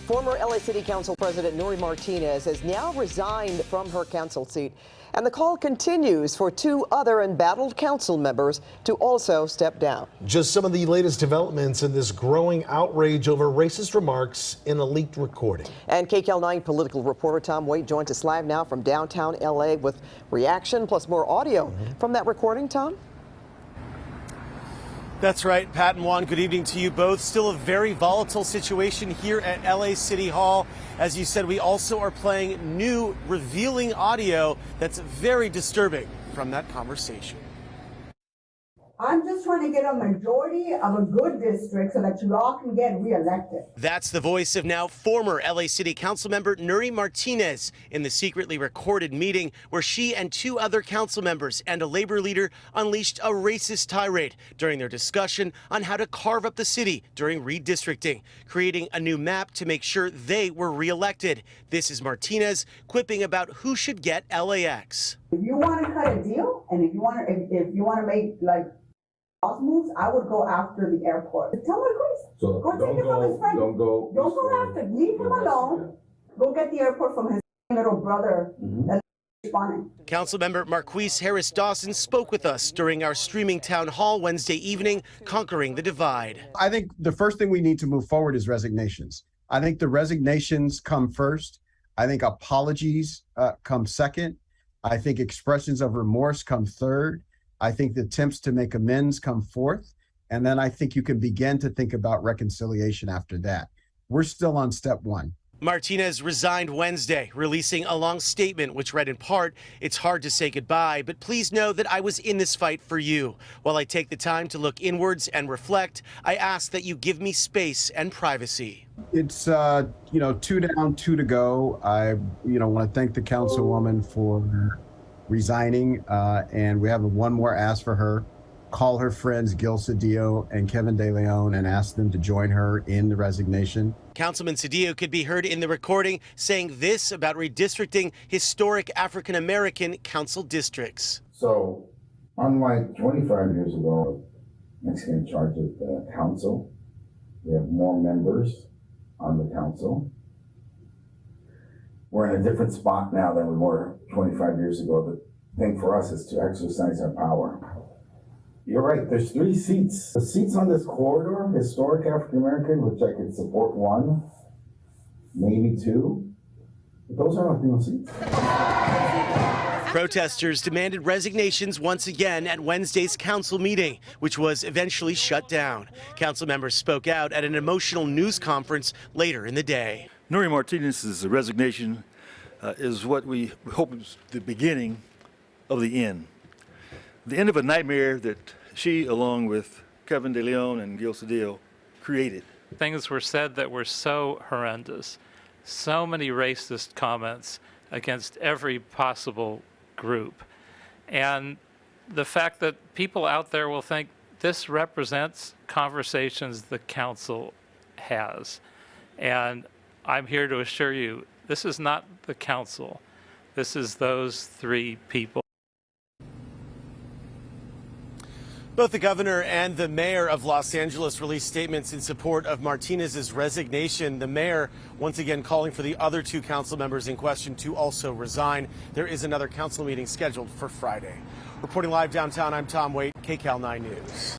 Former LA City Council President Nury Martinez has now resigned from her council seat, and the call continues for two other embattled council members to also step down. Just some of the latest developments in this growing outrage over racist remarks in a leaked recording. And KCAL 9 political reporter Tom Waite joins us live now from downtown LA with reaction plus more audio from that recording. Tom? That's right, Pat and Juan, good evening to you both. Still a very volatile situation here at LA City Hall. As you said, we also are playing new revealing audio that's very disturbing from that conversation. I'm just trying to get a majority of a good district so that you all can get reelected. That's the voice of now former LA City Council member Nury Martinez in the secretly recorded meeting where she and two other council members and a labor leader unleashed a racist tirade during their discussion on how to carve up the city during redistricting, creating a new map to make sure they were reelected. This is Martinez quipping about who should get LAX. If you want to cut a deal and if you want to make like moves, I would go after the airport. Tell my Chris. So go take it from his friend. Don't go after. Leave him alone. Go get the airport from his little brother. That's responding. Councilmember Marquise Harris Dawson spoke with us during our streaming town hall Wednesday evening, Conquering the Divide. I think the first thing we need to move forward is resignations. I think the resignations come first. I think apologies come second. I think expressions of remorse come third. I think the attempts to make amends come fourth. And then I think you can begin to think about reconciliation after that. We're still on step one. Martinez resigned Wednesday, releasing a long statement which read in part, "It's hard to say goodbye, but please know that I was in this fight for you. While I take the time to look inwards and reflect, I ask that you give me space and privacy." It's, two down, two to go. I, want to thank the councilwoman for resigning, and we have one more ask for her. Call her friends Gil Cedillo and Kevin De León and ask them to join her in the resignation. Councilman Cedillo could be heard in the recording saying this about redistricting historic African-American council districts. So, unlike 25 years ago, Mexican in charge of the council, we have more members on the council. We're in a different spot now than we were 25 years ago. The thing for us is to exercise our power. You're right, there's 3 seats. The seats on this corridor, historic African-American, which I could support 1, maybe 2, but those are not real seats. Protesters demanded resignations once again at Wednesday's council meeting, which was eventually shut down. Council members spoke out at an emotional news conference later in the day. Nury Martinez's resignation is what we hope is the beginning of the end. The end of a nightmare that she, along with Kevin De León and Gil Cedillo, created. Things were said that were so horrendous, so many racist comments against every possible group. And the fact that people out there will think this represents conversations the council has. And I'm here to assure you, this is not the council. This is those 3 people. Both the governor and the mayor of Los Angeles released statements in support of Martinez's resignation. The mayor once again calling for the other 2 council members in question to also resign. There is another council meeting scheduled for Friday. Reporting live downtown, I'm Tom Waite, KCAL 9 News.